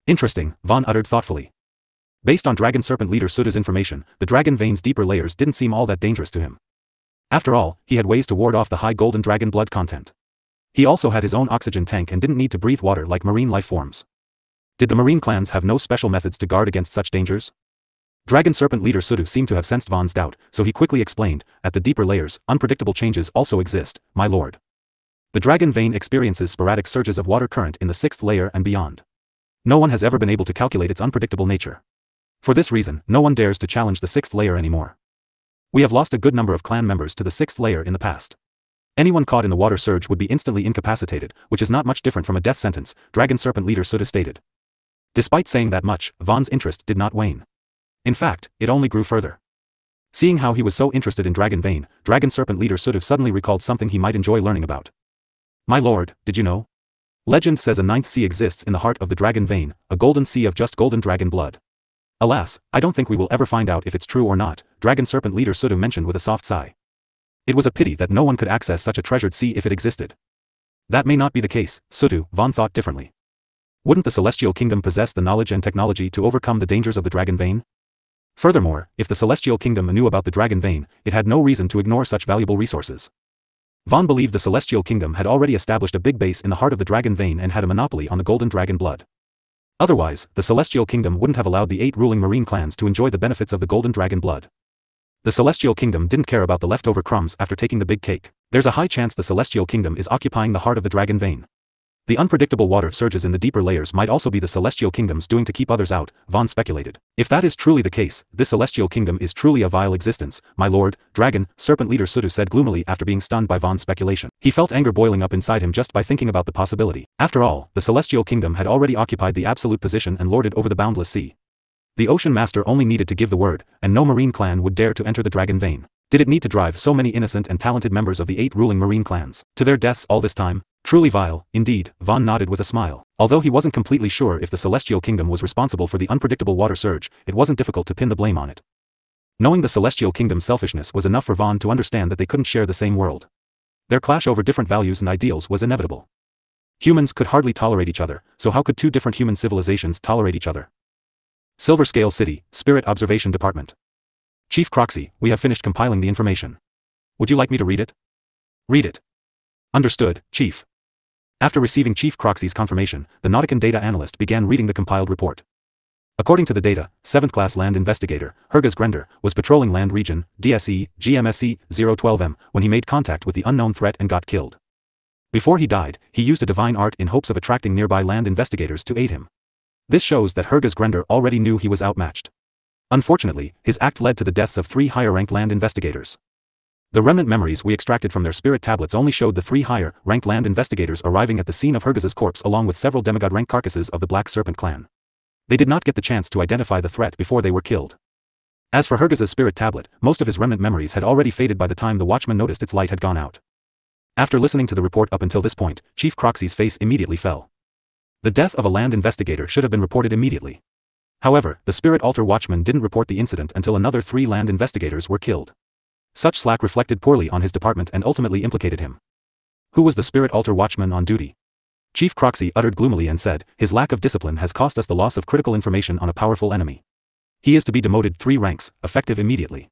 Interesting, Vaan uttered thoughtfully. Based on dragon serpent leader Sutu's information, the dragon vein's deeper layers didn't seem all that dangerous to him. After all, he had ways to ward off the high golden dragon blood content. He also had his own oxygen tank and didn't need to breathe water like marine life forms. Did the marine clans have no special methods to guard against such dangers? Dragon serpent leader Sutu seemed to have sensed Vaan's doubt, so he quickly explained, at the deeper layers, unpredictable changes also exist, my lord. The dragon vein experiences sporadic surges of water current in the 6th layer and beyond. No one has ever been able to calculate its unpredictable nature. For this reason, no one dares to challenge the 6th layer anymore. We have lost a good number of clan members to the 6th layer in the past. Anyone caught in the water surge would be instantly incapacitated, which is not much different from a death sentence, dragon serpent leader Sutu stated. Despite saying that much, Vaan's interest did not wane. In fact, it only grew further. Seeing how he was so interested in dragon vein, dragon serpent leader Sutu suddenly recalled something he might enjoy learning about. My lord, did you know? Legend says a 9th sea exists in the heart of the dragon vein, a golden sea of just golden dragon blood. Alas, I don't think we will ever find out if it's true or not, dragon serpent leader Sutu mentioned with a soft sigh. It was a pity that no one could access such a treasured sea if it existed. That may not be the case, Sutu, Vaan thought differently. Wouldn't the celestial kingdom possess the knowledge and technology to overcome the dangers of the dragon vein? Furthermore, if the celestial kingdom knew about the dragon vein, it had no reason to ignore such valuable resources. Vaan believed the celestial kingdom had already established a big base in the heart of the dragon vein and had a monopoly on the golden dragon blood. Otherwise, the celestial kingdom wouldn't have allowed the 8 ruling marine clans to enjoy the benefits of the golden dragon blood. The celestial kingdom didn't care about the leftover crumbs after taking the big cake. There's a high chance the celestial kingdom is occupying the heart of the dragon vein. The unpredictable water surges in the deeper layers might also be the celestial kingdom's doing to keep others out, Vaan speculated. If that is truly the case, this celestial kingdom is truly a vile existence, my lord, dragon, serpent leader Sutu said gloomily after being stunned by Vaan's speculation. He felt anger boiling up inside him just by thinking about the possibility. After all, the celestial kingdom had already occupied the absolute position and lorded over the boundless sea. The ocean master only needed to give the word, and no marine clan would dare to enter the dragon vein. Did it need to drive so many innocent and talented members of the 8 ruling marine clans to their deaths all this time? Truly vile, indeed, Vaan nodded with a smile. Although he wasn't completely sure if the celestial kingdom was responsible for the unpredictable water surge, it wasn't difficult to pin the blame on it. Knowing the celestial kingdom's selfishness was enough for Vaan to understand that they couldn't share the same world. Their clash over different values and ideals was inevitable. Humans could hardly tolerate each other, so how could 2 different human civilizations tolerate each other? Silver Scale City, Spirit Observation Department. Chief Croxy, we have finished compiling the information. Would you like me to read it? Read it. Understood, Chief. After receiving Chief Croxy's confirmation, the Nautican data analyst began reading the compiled report. According to the data, 7th class land investigator, Hergas Grender, was patrolling land region, DSE, GMSE, 012M, when he made contact with the unknown threat and got killed. Before he died, he used a divine art in hopes of attracting nearby land investigators to aid him. This shows that Herges Grender already knew he was outmatched. Unfortunately, his act led to the deaths of 3 higher-ranked land investigators. The remnant memories we extracted from their spirit tablets only showed the 3 higher-ranked land investigators arriving at the scene of Herges's corpse along with several demigod-ranked carcasses of the Black Serpent clan. They did not get the chance to identify the threat before they were killed. As for Herges's spirit tablet, most of his remnant memories had already faded by the time the watchman noticed its light had gone out. After listening to the report up until this point, Chief Croxy's face immediately fell. The death of a land investigator should have been reported immediately. However, the spirit altar watchman didn't report the incident until another 3 land investigators were killed. Such slack reflected poorly on his department and ultimately implicated him. Who was the spirit altar watchman on duty? Chief Croxy uttered gloomily and said, his lack of discipline has cost us the loss of critical information on a powerful enemy. He is to be demoted 3 ranks, effective immediately.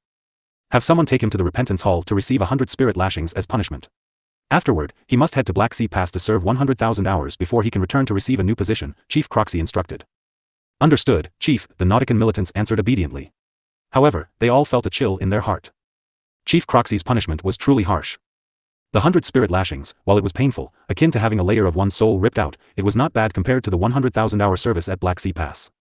Have someone take him to the Repentance Hall to receive 100 spirit lashings as punishment. Afterward, he must head to Black Sea Pass to serve 100,000 hours before he can return to receive a new position, Chief Croxy instructed. Understood, Chief, the Nautican militants answered obediently. However, they all felt a chill in their heart. Chief Croxy's punishment was truly harsh. The 100 spirit lashings, while it was painful, akin to having a layer of one's soul ripped out, it was not bad compared to the 100,000-hour service at Black Sea Pass.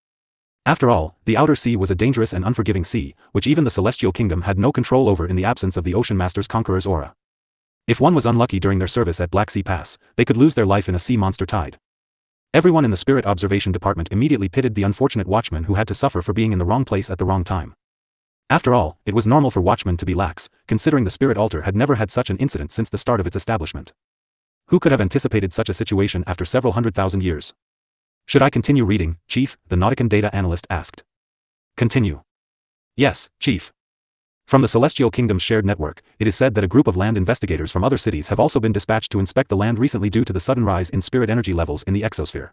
After all, the Outer Sea was a dangerous and unforgiving sea, which even the Celestial Kingdom had no control over in the absence of the Ocean Master's Conqueror's aura. If one was unlucky during their service at Black Sea Pass, they could lose their life in a sea monster tide. Everyone in the Spirit Observation Department immediately pitied the unfortunate watchman who had to suffer for being in the wrong place at the wrong time. After all, it was normal for watchmen to be lax, considering the Spirit Altar had never had such an incident since the start of its establishment. Who could have anticipated such a situation after several 100,000 years? Should I continue reading, Chief? The Nautican data analyst asked. Continue. Yes, Chief. From the Celestial Kingdom's shared network, it is said that a group of land investigators from other cities have also been dispatched to inspect the land recently due to the sudden rise in spirit energy levels in the exosphere.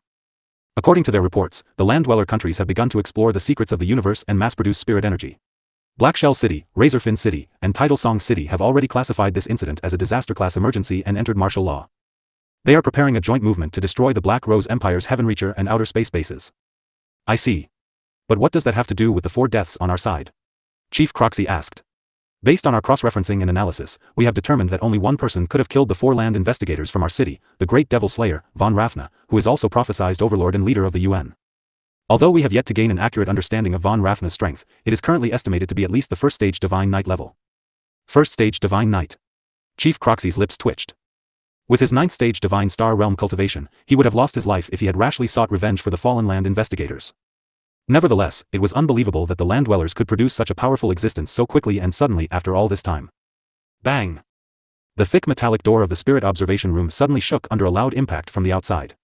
According to their reports, the land-dweller countries have begun to explore the secrets of the universe and mass-produce spirit energy. Blackshell City, Razorfin City, and Tidalsong City have already classified this incident as a disaster-class emergency and entered martial law. They are preparing a joint movement to destroy the Black Rose Empire's Heavenreacher and outer space bases. I see. But what does that have to do with the 4 deaths on our side? Chief Croxy asked. Based on our cross-referencing and analysis, we have determined that only one person could have killed the 4 land investigators from our city, the great devil slayer, Vaan Rafna, who is also prophesized overlord and leader of the UN. Although we have yet to gain an accurate understanding of Vaan Rafna's strength, it is currently estimated to be at least the 1st stage Divine Knight level. 1st stage Divine Knight. Chief Croxy's lips twitched. With his 9th stage Divine Star Realm cultivation, he would have lost his life if he had rashly sought revenge for the fallen land investigators. Nevertheless, it was unbelievable that the land-dwellers could produce such a powerful existence so quickly and suddenly after all this time. Bang! The thick metallic door of the spirit observation room suddenly shook under a loud impact from the outside.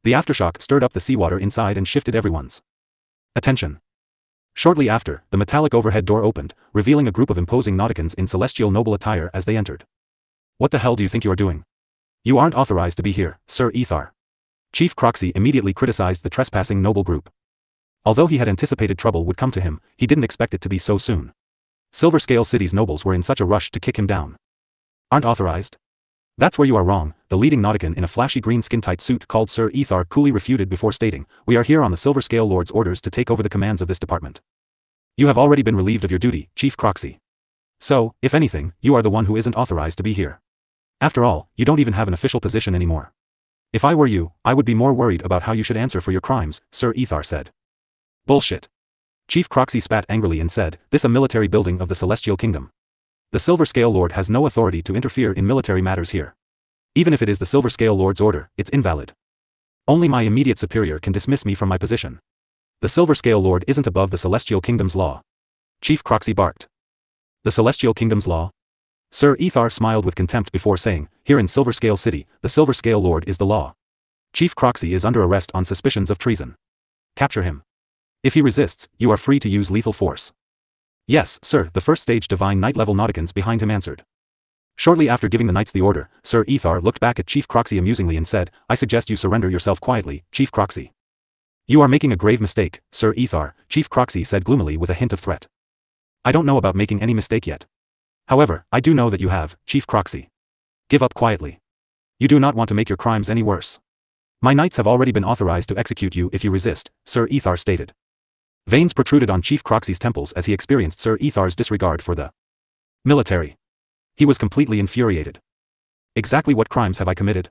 The aftershock stirred up the seawater inside and shifted everyone's attention. Shortly after, the metallic overhead door opened, revealing a group of imposing Nauticans in celestial noble attire as they entered. What the hell do you think you are doing? You aren't authorized to be here, Sir Ethar. Chief Croxy immediately criticized the trespassing noble group. Although he had anticipated trouble would come to him, he didn't expect it to be so soon. Silver Scale City's nobles were in such a rush to kick him down. Aren't authorized? That's where you are wrong, the leading Nautican in a flashy green skin-tight suit called Sir Ethar coolly refuted before stating, we are here on the Silver Scale Lord's orders to take over the commands of this department. You have already been relieved of your duty, Chief Croxy. So, if anything, you are the one who isn't authorized to be here. After all, you don't even have an official position anymore. If I were you, I would be more worried about how you should answer for your crimes, Sir Ethar said. Bullshit. Chief Croxy spat angrily and said, this a military building of the Celestial Kingdom. The Silver Scale Lord has no authority to interfere in military matters here. Even if it is the Silver Scale Lord's order, it's invalid. Only my immediate superior can dismiss me from my position. The Silver Scale Lord isn't above the Celestial Kingdom's law. Chief Croxy barked. The Celestial Kingdom's law? Sir Ethar smiled with contempt before saying, here in Silver Scale City, the Silver Scale Lord is the law. Chief Croxy is under arrest on suspicions of treason. Capture him. If he resists, you are free to use lethal force. Yes, sir, the 1st stage Divine Knight level Nauticans behind him answered. Shortly after giving the knights the order, Sir Ethar looked back at Chief Croxy amusingly and said, I suggest you surrender yourself quietly, Chief Croxy. You are making a grave mistake, Sir Ethar, Chief Croxy said gloomily with a hint of threat. I don't know about making any mistake yet. However, I do know that you have, Chief Croxy. Give up quietly. You do not want to make your crimes any worse. My knights have already been authorized to execute you if you resist, Sir Ethar stated. Veins protruded on Chief Croxy's temples as he experienced Sir Ethar's disregard for the military. He was completely infuriated. Exactly what crimes have I committed?